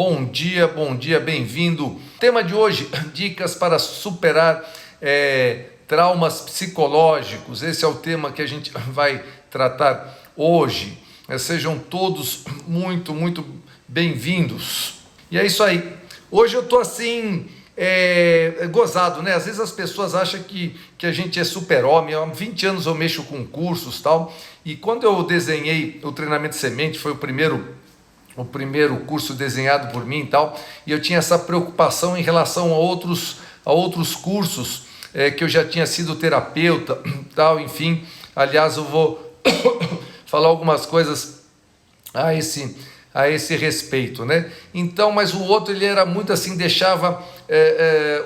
bom dia, bem-vindo. Tema de hoje, dicas para superar traumas psicológicos. Esse é o tema que a gente vai tratar hoje. Sejam todos muito bem-vindos. E é isso aí. Hoje eu tô assim, gozado, né? Às vezes as pessoas acham que a gente é super-homem. Há 20 anos eu mexo com cursos e tal. E quando eu desenhei o treinamento semente, foi o primeiro curso desenhado por mim e tal, e eu tinha essa preocupação em relação a outros cursos, que eu já tinha sido terapeuta tal, enfim. Aliás, eu vou falar algumas coisas a esse respeito, né? Então, mas o outro, ele era muito assim, deixava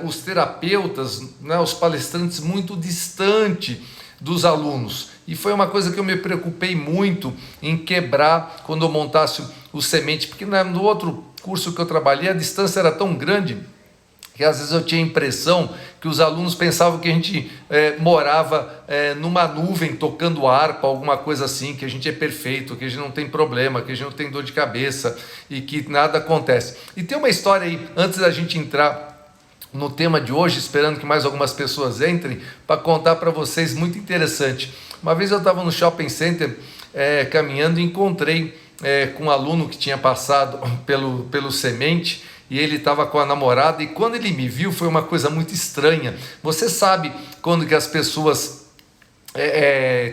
os terapeutas, né, os palestrantes muito distante dos alunos, e foi uma coisa que eu me preocupei muito em quebrar quando eu montasse o semente, porque no outro curso que eu trabalhei, a distância era tão grande que às vezes eu tinha a impressão que os alunos pensavam que a gente morava numa nuvem tocando harpa, alguma coisa assim, que a gente é perfeito, que a gente não tem problema, que a gente não tem dor de cabeça e que nada acontece. E tem uma história aí, antes da gente entrar no tema de hoje, esperando que mais algumas pessoas entrem, para contar para vocês, muito interessante. Uma vez eu estava no shopping center caminhando e encontrei com um aluno que tinha passado pelo semente, e ele estava com a namorada, e quando ele me viu foi uma coisa muito estranha. Você sabe quando que as pessoas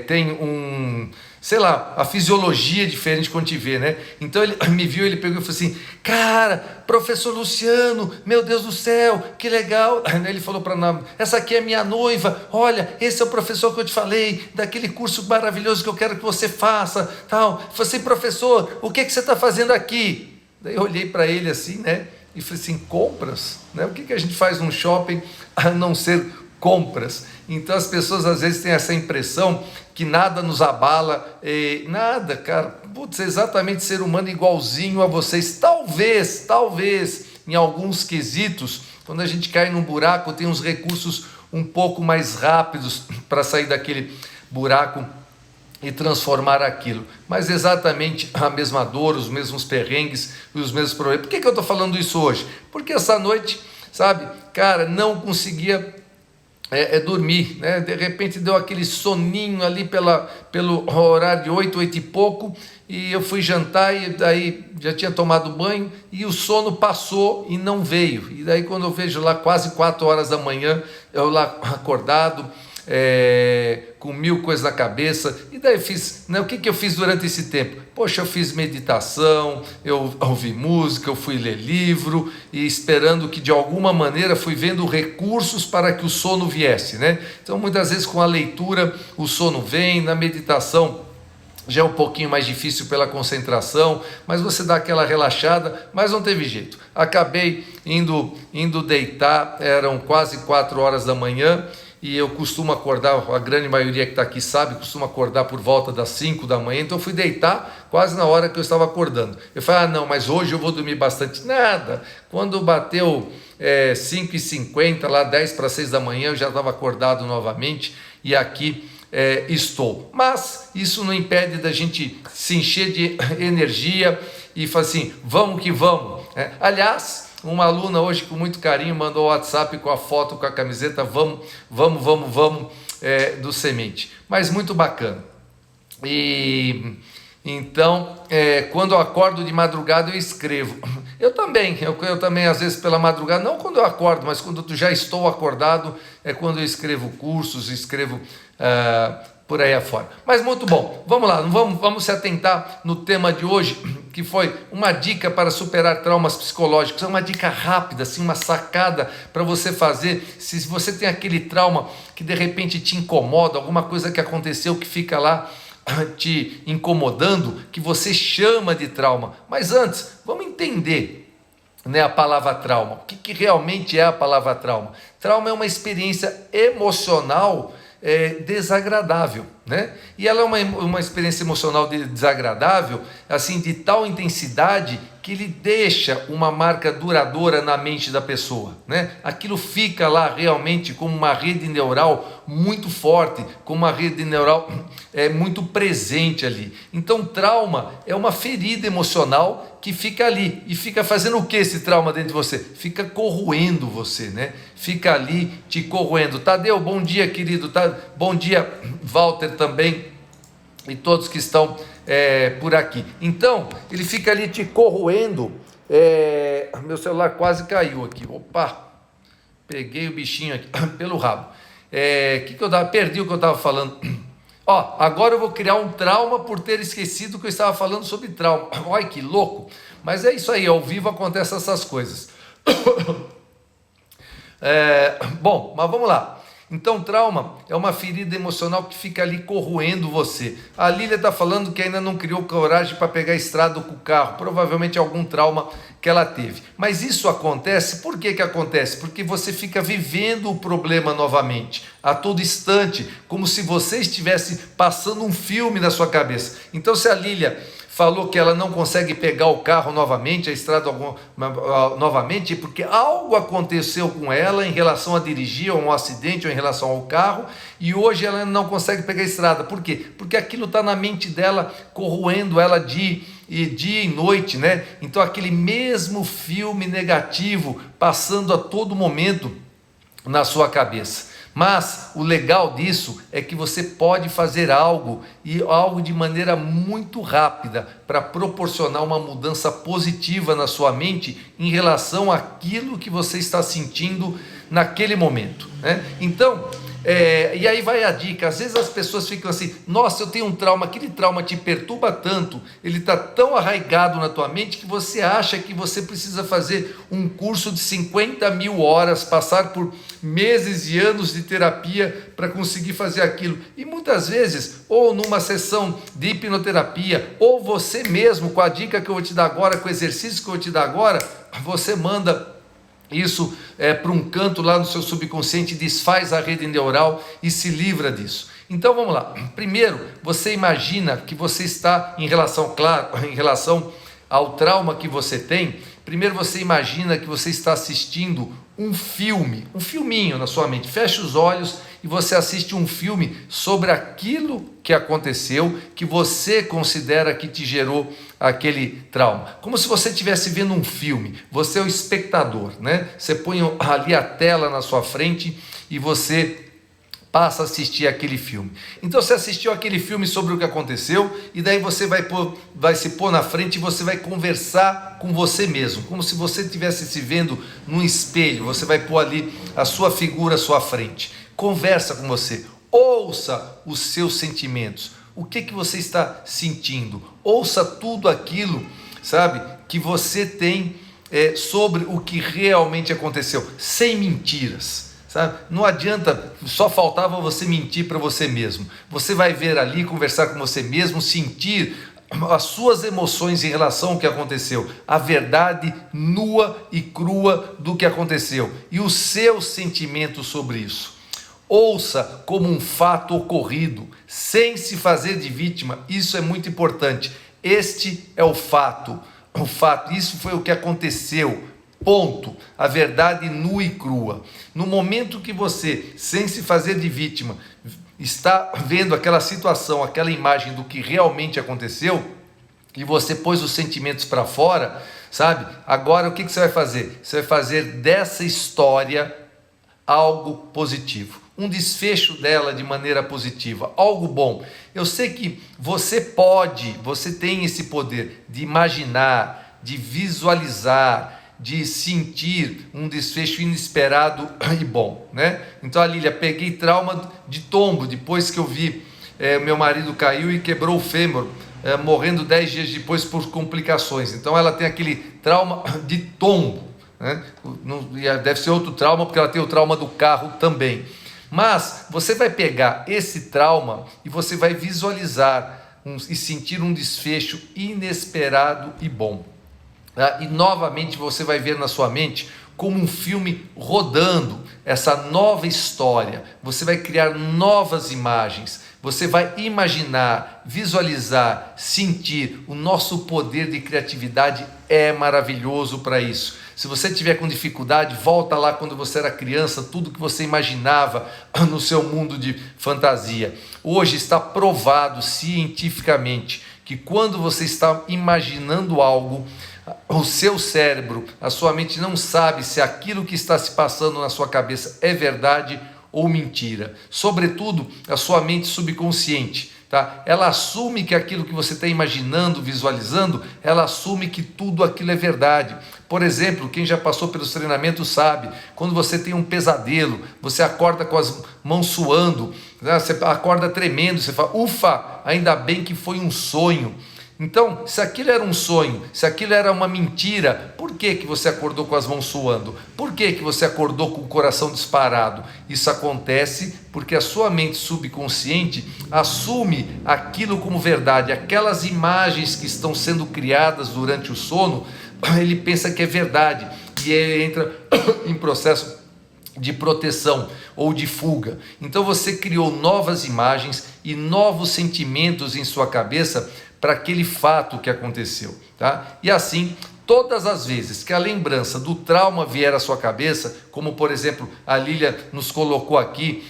têm sei lá, a fisiologia diferente quando te vê, né? Então ele me viu, ele pegou e falou assim: cara, professor Luciano, meu Deus do céu, que legal. Aí ele falou para nós: essa aqui é minha noiva, olha, esse é o professor que eu te falei, daquele curso maravilhoso que eu quero que você faça, tal. Eu falei assim: professor, o que você está fazendo aqui? Daí eu olhei para ele assim, né? E falei assim: compras? Né? O que a gente faz num shopping a não ser compras? Então as pessoas às vezes têm essa impressão que nada nos abala, nada, cara. Putz, é exatamente ser humano igualzinho a vocês. Talvez, em alguns quesitos, quando a gente cai num buraco, tem uns recursos um pouco mais rápidos para sair daquele buraco e transformar aquilo, mas exatamente a mesma dor, os mesmos perrengues e os mesmos problemas. Por que eu estou falando isso hoje? Porque essa noite, sabe, cara, não conseguia dormir, né? De repente deu aquele soninho ali pelo horário de 8 e pouco, e eu fui jantar e daí já tinha tomado banho e o sono passou e não veio. E daí quando eu vejo lá quase 4 horas da manhã, eu lá acordado, com mil coisas na cabeça, e daí fiz, né, o que eu fiz durante esse tempo? Poxa, eu fiz meditação, eu ouvi música, eu fui ler livro, e esperando que de alguma maneira fui vendo recursos para que o sono viesse, né? Então muitas vezes com a leitura o sono vem, na meditação já é um pouquinho mais difícil pela concentração, mas você dá aquela relaxada, mas não teve jeito. Acabei indo deitar, eram quase 4 horas da manhã, e eu costumo acordar, a grande maioria que está aqui sabe, costumo acordar por volta das 5 da manhã, então eu fui deitar quase na hora que eu estava acordando. Eu falei: não, mas hoje eu vou dormir bastante. Nada, quando bateu 5h50, lá 10 para 6 da manhã, eu já estava acordado novamente, e aqui estou. Mas isso não impede da gente se encher de energia e falar assim: vamos que vamos. Aliás, uma aluna hoje com muito carinho mandou o WhatsApp com a foto, com a camiseta vamos do semente, mas muito bacana. E então, quando eu acordo de madrugada eu escrevo. Eu também às vezes pela madrugada, não quando eu acordo, mas quando eu já estou acordado, é quando eu escrevo cursos, escrevo por aí afora. Mas muito bom, vamos lá, vamos se atentar no tema de hoje, que foi uma dica para superar traumas psicológicos. É uma dica rápida, assim, uma sacada para você fazer, se você tem aquele trauma que de repente te incomoda, alguma coisa que aconteceu que fica lá te incomodando, que você chama de trauma. Mas antes, vamos entender, né, a palavra trauma. O que realmente é a palavra trauma? Trauma é uma experiência emocional desagradável. né? E ela é uma experiência emocional desagradável, assim, de tal intensidade que ele deixa uma marca duradoura na mente da pessoa, né? Aquilo fica lá realmente como uma rede neural muito forte, como uma rede neural muito presente ali. Então, trauma é uma ferida emocional que fica ali. E fica fazendo o que esse trauma dentro de você? Fica corroendo você, né? Fica ali te corroendo. Tadeu, bom dia, querido. Bom dia, Walter também. E todos que estão por aqui. Então, ele fica ali te corroendo. Meu celular quase caiu aqui. Opa! Peguei o bichinho aqui pelo rabo. Perdi o que eu estava falando. Ó, agora eu vou criar um trauma por ter esquecido que eu estava falando sobre trauma. Olha que louco. Mas é isso aí, ao vivo acontecem essas coisas. Bom, mas vamos lá. Então, trauma é uma ferida emocional que fica ali corroendo você. A Lília está falando que ainda não criou coragem para pegar a estrada com o carro. Provavelmente algum trauma que ela teve. Mas isso acontece, por que que acontece? Porque você fica vivendo o problema novamente, a todo instante, como se você estivesse passando um filme na sua cabeça. Então, se a Lília falou que ela não consegue pegar o carro novamente, a estrada novamente, porque algo aconteceu com ela em relação a dirigir, ou um acidente, ou em relação ao carro, e hoje ela não consegue pegar a estrada. Por quê? Porque aquilo está na mente dela, corroendo ela dia e noite, né? Então aquele mesmo filme negativo passando a todo momento na sua cabeça. Mas o legal disso é que você pode fazer algo, e algo de maneira muito rápida, para proporcionar uma mudança positiva na sua mente em relação àquilo que você está sentindo naquele momento, né? Então, e aí vai a dica. Às vezes as pessoas ficam assim: nossa, eu tenho um trauma, aquele trauma te perturba tanto, ele está tão arraigado na tua mente que você acha que você precisa fazer um curso de 50.000 horas, passar por meses e anos de terapia para conseguir fazer aquilo. E muitas vezes, ou numa sessão de hipnoterapia, ou você mesmo, com a dica que eu vou te dar agora, com o exercício que eu vou te dar agora, você manda isso para um canto lá no seu subconsciente, desfaz a rede neural e se livra disso. Então vamos lá. Primeiro, você imagina que você está em relação ao trauma que você tem. Primeiro você imagina que você está assistindo um filminho na sua mente. Fecha os olhos e você assiste um filme sobre aquilo que aconteceu, que você considera que te gerou aquele trauma. Como se você estivesse vendo um filme. Você é o espectador, né? Você põe ali a tela na sua frente e você passa a assistir aquele filme. Então você assistiu aquele filme sobre o que aconteceu, e daí você vai se pôr na frente e você vai conversar com você mesmo, como se você estivesse se vendo num espelho. Você vai pôr ali a sua figura à sua frente. Conversa com você, ouça os seus sentimentos. O que você está sentindo? Ouça tudo aquilo, sabe, que você tem sobre o que realmente aconteceu, sem mentiras. Sabe? Não adianta, só faltava você mentir para você mesmo. Você vai ver ali, conversar com você mesmo, sentir as suas emoções em relação ao que aconteceu, a verdade nua e crua do que aconteceu e os seus sentimentos sobre isso. Ouça como um fato ocorrido, sem se fazer de vítima. Isso é muito importante. Este é o fato, isso foi o que aconteceu. Ponto. A verdade nua e crua. No momento que você, sem se fazer de vítima, está vendo aquela situação, aquela imagem do que realmente aconteceu, e você pôs os sentimentos para fora, sabe? Agora o que você vai fazer? Você vai fazer dessa história algo positivo, um desfecho dela de maneira positiva, algo bom. Eu sei que você tem esse poder de imaginar, de visualizar, de sentir um desfecho inesperado e bom, né? Então a Lília, peguei trauma de tombo, depois que eu vi meu marido caiu e quebrou o fêmur, morrendo 10 dias depois por complicações. Então ela tem aquele trauma de tombo, né? Deve ser outro trauma, porque ela tem o trauma do carro também. Mas você vai pegar esse trauma e você vai visualizar e sentir um desfecho inesperado e bom. tá? E novamente você vai ver na sua mente como um filme rodando essa nova história. Você vai criar novas imagens, você vai imaginar, visualizar, sentir. O nosso poder de criatividade é maravilhoso para isso. Se você tiver com dificuldade, volta lá quando você era criança, tudo que você imaginava no seu mundo de fantasia. Hoje está provado cientificamente que quando você está imaginando algo, o seu cérebro, a sua mente não sabe se aquilo que está se passando na sua cabeça é verdade ou mentira. Sobretudo, a sua mente subconsciente, tá? Ela assume que aquilo que você está imaginando, visualizando, ela assume que tudo aquilo é verdade. Por exemplo, quem já passou pelos treinamentos sabe, quando você tem um pesadelo, você acorda com as mãos suando, né? Você acorda tremendo, você fala, ufa, ainda bem que foi um sonho. Então, se aquilo era um sonho, se aquilo era uma mentira, por que você acordou com as mãos suando? Por que você acordou com o coração disparado? Isso acontece porque a sua mente subconsciente assume aquilo como verdade. Aquelas imagens que estão sendo criadas durante o sono, ele pensa que é verdade e ele entra em processo de proteção ou de fuga. Então você criou novas imagens e novos sentimentos em sua cabeça para aquele fato que aconteceu, tá? E assim, todas as vezes que a lembrança do trauma vier à sua cabeça, como por exemplo, a Lília nos colocou aqui,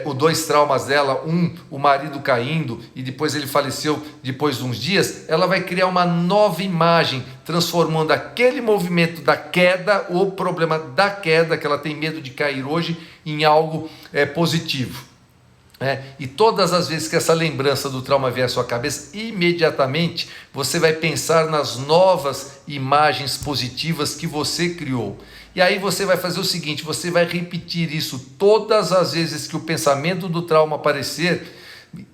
os dois traumas dela, o marido caindo e depois ele faleceu depois de uns dias, ela vai criar uma nova imagem, transformando aquele movimento da queda, o problema da queda, que ela tem medo de cair hoje, em algo positivo. E todas as vezes que essa lembrança do trauma vier à sua cabeça, imediatamente você vai pensar nas novas imagens positivas que você criou. E aí você vai fazer o seguinte, você vai repetir isso todas as vezes que o pensamento do trauma aparecer,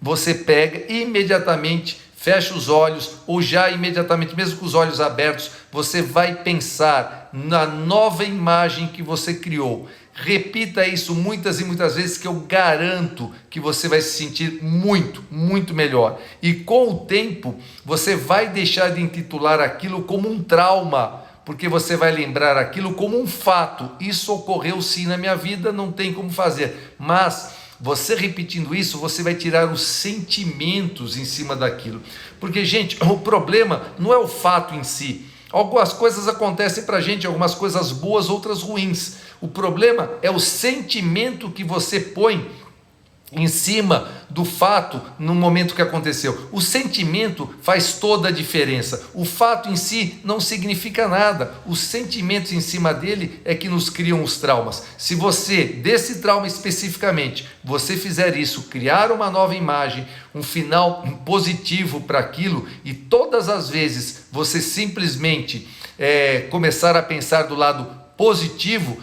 você pega e imediatamente fecha os olhos, ou já imediatamente, mesmo com os olhos abertos, você vai pensar na nova imagem que você criou. Repita isso muitas e muitas vezes, que eu garanto que você vai se sentir muito, muito melhor. E com o tempo, você vai deixar de intitular aquilo como um trauma, porque você vai lembrar aquilo como um fato. Isso ocorreu sim na minha vida, não tem como fazer. Mas você repetindo isso, você vai tirar os sentimentos em cima daquilo. Porque, gente, o problema não é o fato em si. Algumas coisas acontecem para a gente, algumas coisas boas, outras ruins. O problema é o sentimento que você põe em cima do fato no momento que aconteceu. O sentimento faz toda a diferença. O fato em si não significa nada. Os sentimentos em cima dele é que nos criam os traumas. Se você, desse trauma especificamente, você fizer isso, criar uma nova imagem, um final positivo para aquilo, e todas as vezes você simplesmente começar a pensar do lado positivo,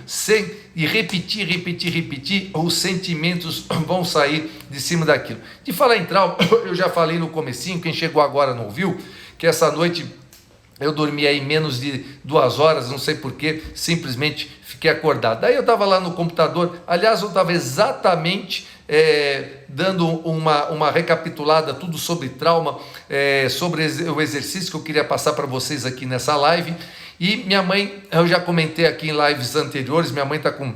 e repetir, os sentimentos vão sair de cima daquilo. De falar em trauma, eu já falei no comecinho, quem chegou agora não viu, que essa noite eu dormi aí menos de 2 horas, não sei porquê, simplesmente fiquei acordado. Daí eu estava lá no computador, aliás, eu estava exatamente dando uma recapitulada, tudo sobre trauma, sobre o exercício que eu queria passar para vocês aqui nessa live. E minha mãe, eu já comentei aqui em lives anteriores, minha mãe está com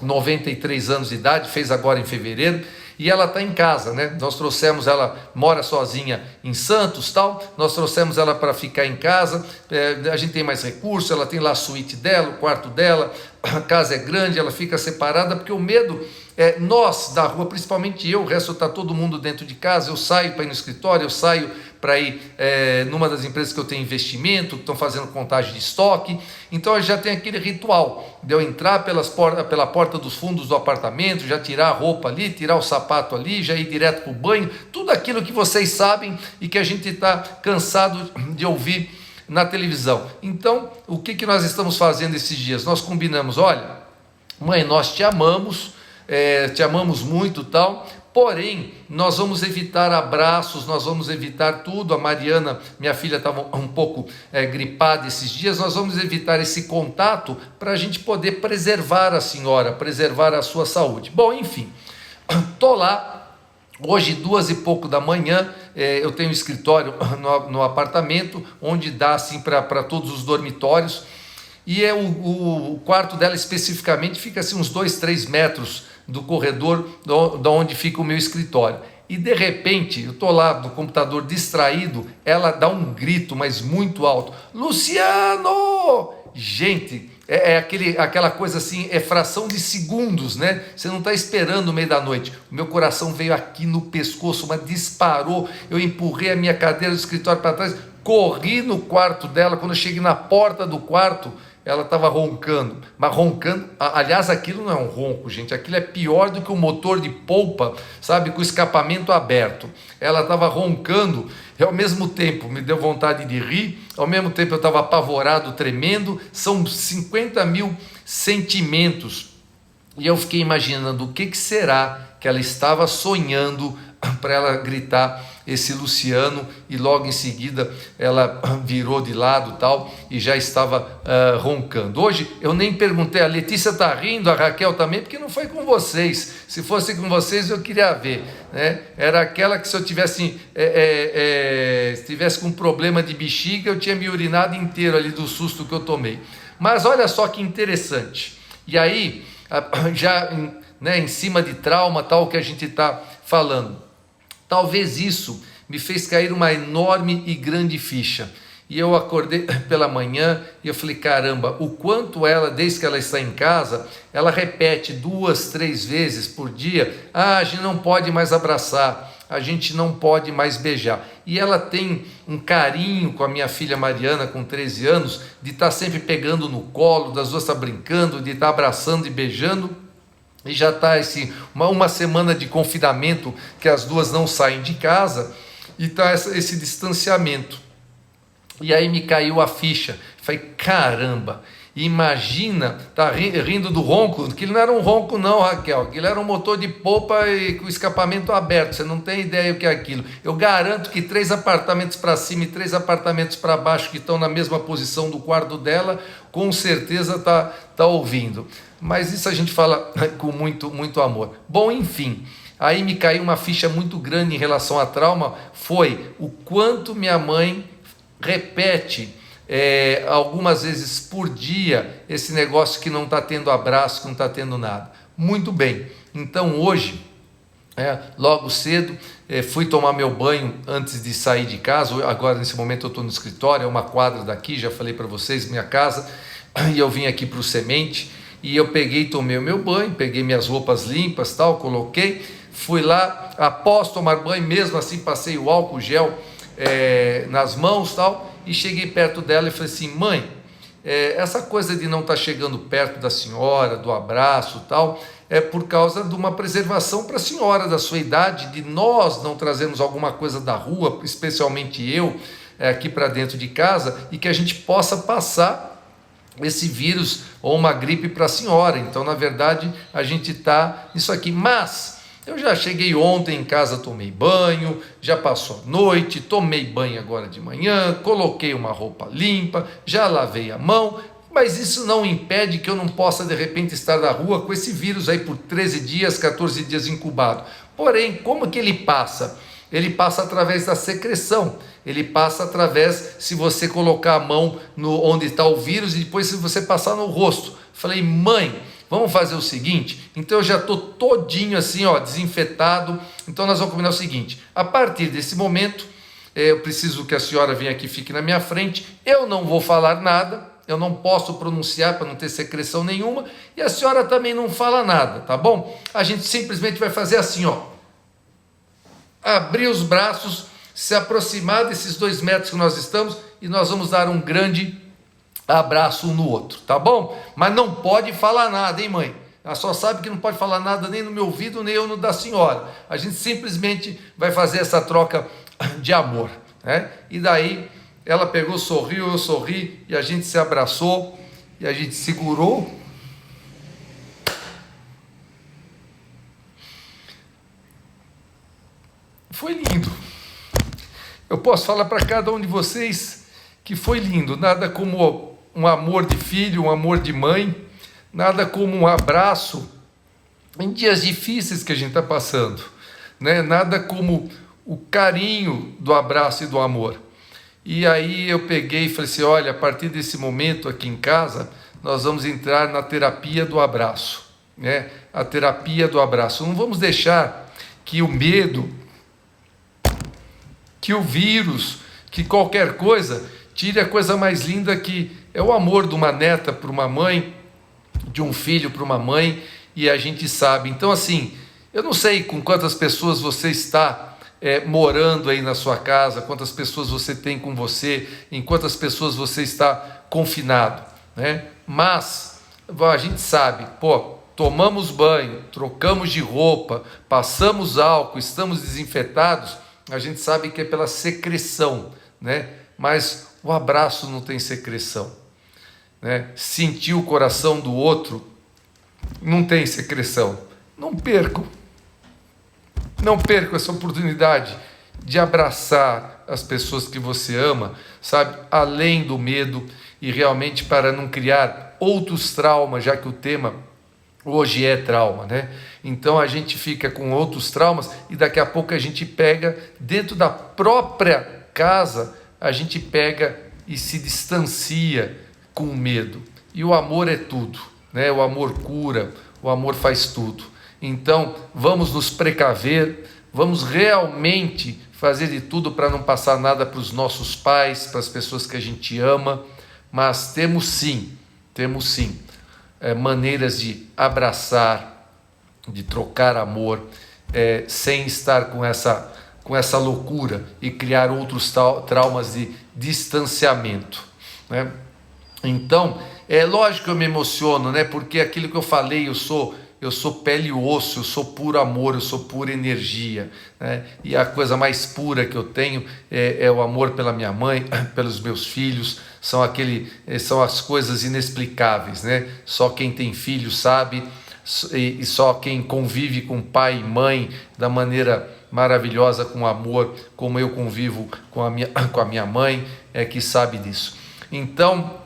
93 anos de idade, fez agora em fevereiro, e ela está em casa, né? Nós trouxemos ela, mora sozinha em Santos, tal, nós trouxemos ela para ficar em casa, a gente tem mais recursos, ela tem lá a suíte dela, o quarto dela, a casa é grande, ela fica separada, porque o medo nós da rua, principalmente eu, o resto está todo mundo dentro de casa, eu saio para ir no escritório, eu saio para ir numa das empresas que eu tenho investimento, que estão fazendo contagem de estoque, então eu já tenho aquele ritual de eu entrar pela porta dos fundos do apartamento, já tirar a roupa ali, tirar o sapato ali, já ir direto para o banho, tudo aquilo que vocês sabem e que a gente está cansado de ouvir na televisão. Então, o que nós estamos fazendo esses dias? Nós combinamos, olha, mãe, nós te amamos muito, tal, porém, nós vamos evitar abraços, nós vamos evitar tudo. A Mariana, minha filha, estava um pouco gripada esses dias, nós vamos evitar esse contato para a gente poder preservar a senhora, preservar a sua saúde. Bom, enfim, estou lá Hoje, 2 e pouco da manhã, eu tenho um escritório no apartamento, onde dá assim para todos os dormitórios, e o quarto dela especificamente fica assim uns 2, 3 metros do corredor da onde fica o meu escritório. E de repente, eu estou lá no computador distraído, ela dá um grito, mas muito alto: Luciano! Gente, aquela coisa assim, é fração de segundos, né? Você não está esperando no meio da noite. O meu coração veio aqui no pescoço, mas disparou. Eu empurrei a minha cadeira do escritório para trás, corri no quarto dela. Quando eu cheguei na porta do quarto, ela estava roncando, mas roncando, aliás, aquilo não é um ronco, gente, aquilo é pior do que um motor de polpa, sabe, com o escapamento aberto. Ela estava roncando, e ao mesmo tempo me deu vontade de rir, ao mesmo tempo eu estava apavorado, tremendo. São 50 mil sentimentos, e eu fiquei imaginando o que será que ela estava sonhando para ela gritar esse Luciano, e logo em seguida ela virou de lado tal, e já estava roncando. Hoje eu nem perguntei, a Letícia está rindo, a Raquel também, porque não foi com vocês. Se fosse com vocês eu queria ver, né? Era aquela que se eu tivesse com um problema de bexiga, eu tinha me urinado inteiro ali do susto que eu tomei. Mas olha só que interessante, e aí já né, em cima de trauma tal que a gente está falando, talvez isso me fez cair uma enorme e grande ficha. E eu acordei pela manhã e eu falei, caramba, o quanto ela, desde que ela está em casa, ela repete 2, 3 vezes por dia: a gente não pode mais abraçar, a gente não pode mais beijar. E ela tem um carinho com a minha filha Mariana, com 13 anos, de estar sempre pegando no colo, das duas estar brincando, de estar abraçando e beijando. E já está uma semana de confinamento, que as duas não saem de casa, e está esse distanciamento. E aí me caiu a ficha. Falei, caramba, imagina, tá rindo do ronco, que não era um ronco não, Raquel, aquilo era um motor de polpa e com escapamento aberto, você não tem ideia o que é aquilo. Eu garanto que 3 apartamentos para cima e 3 apartamentos para baixo, que estão na mesma posição do quarto dela, com certeza tá ouvindo. Mas isso a gente fala com muito, muito amor. Bom, enfim, aí me caiu uma ficha muito grande em relação a trauma, foi o quanto minha mãe repete algumas vezes por dia esse negócio que não está tendo abraço, que não está tendo nada. Muito bem, então hoje, logo cedo, fui tomar meu banho antes de sair de casa. Agora nesse momento eu estou no escritório, é uma quadra daqui, já falei para vocês, minha casa, e eu vim aqui para o Semente, e eu tomei o meu banho, peguei minhas roupas limpas, tal, coloquei, fui lá, após tomar banho, mesmo assim passei o álcool gel nas mãos, tal, e cheguei perto dela e falei assim, mãe, essa coisa de não estar chegando perto da senhora, do abraço, tal, é por causa de uma preservação para a senhora da sua idade, de nós não trazermos alguma coisa da rua, especialmente eu, aqui para dentro de casa, e que a gente possa passar esse vírus ou uma gripe para a senhora. Então, na verdade, a gente está isso aqui. Mas eu já cheguei ontem em casa, tomei banho, já passou a noite, tomei banho agora de manhã, coloquei uma roupa limpa, já lavei a mão, mas isso não impede que eu não possa de repente estar na rua com esse vírus aí por 13 dias, 14 dias incubado. Porém, como que ele passa? Ele passa através da secreção, ele passa através, se você colocar a mão onde está o vírus, e depois se você passar no rosto. Falei, mãe, vamos fazer o seguinte, então eu já estou todinho assim, desinfetado, então nós vamos combinar o seguinte, a partir desse momento, eu preciso que a senhora venha aqui, fique na minha frente, eu não vou falar nada, eu não posso pronunciar para não ter secreção nenhuma, e a senhora também não fala nada, tá bom? A gente simplesmente vai fazer assim, abrir os braços, se aproximar desses 2 metros que nós estamos, e nós vamos dar um grande abraço um no outro, tá bom? Mas não pode falar nada, hein, mãe? Ela só sabe que não pode falar nada nem no meu ouvido, nem eu no da senhora. A gente simplesmente vai fazer essa troca de amor, né? E daí ela pegou, sorriu, eu sorri, e a gente se abraçou, e a gente segurou. Foi lindo. Eu posso falar para cada um de vocês que foi lindo. Nada como um amor de filho, um amor de mãe, nada como um abraço em dias difíceis que a gente está passando. né? Nada como o carinho do abraço e do amor. E aí eu peguei e falei assim, olha, a partir desse momento aqui em casa, nós vamos entrar na terapia do abraço, né? A terapia do abraço. Não vamos deixar que o medo, que o vírus, que qualquer coisa, tire a coisa mais linda que é o amor de uma neta para uma mãe, de um filho para uma mãe, e a gente sabe. Então, assim, eu não sei com quantas pessoas você está morando aí na sua casa, quantas pessoas você tem com você, em quantas pessoas você está confinado, né? Mas a gente sabe, pô, tomamos banho, trocamos de roupa, passamos álcool, estamos desinfetados, a gente sabe que é pela secreção, né? Mas o abraço não tem secreção, né? Sentir o coração do outro não tem secreção. Não percam essa oportunidade de abraçar as pessoas que você ama, sabe? Além do medo, e realmente para não criar outros traumas, já que o tema hoje é trauma, né? Então a gente fica com outros traumas e daqui a pouco a gente pega dentro da própria casa, a gente pega e se distancia com o medo. E o amor é tudo, né? O amor cura, o amor faz tudo. Então vamos nos precaver, vamos realmente fazer de tudo para não passar nada para os nossos pais, para as pessoas que a gente ama, mas temos sim maneiras de abraçar, de trocar amor, sem estar com essa loucura e criar outros traumas de distanciamento, né? Então, é lógico que eu me emociono, né? Porque aquilo que eu falei, eu sou pele e osso, eu sou puro amor, eu sou pura energia, né? E a coisa mais pura que eu tenho é o amor pela minha mãe, pelos meus filhos, são as coisas inexplicáveis, né? Só quem tem filho sabe, e só quem convive com pai e mãe da maneira maravilhosa, com amor, como eu convivo com a minha mãe, que sabe disso. Então,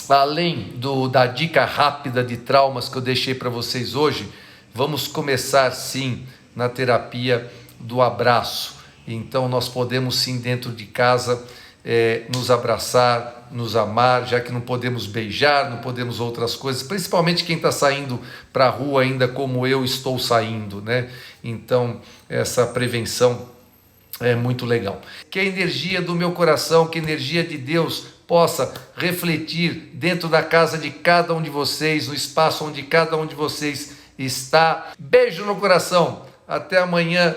além da dica rápida de traumas que eu deixei para vocês hoje, vamos começar sim na terapia do abraço. Então nós podemos sim dentro de casa nos abraçar, nos amar, já que não podemos beijar, não podemos outras coisas, principalmente quem está saindo para a rua ainda como eu estou saindo, né? Então essa prevenção é muito legal. Que a energia do meu coração, que a energia de Deus possa refletir dentro da casa de cada um de vocês, no espaço onde cada um de vocês está. Beijo no coração. Até amanhã,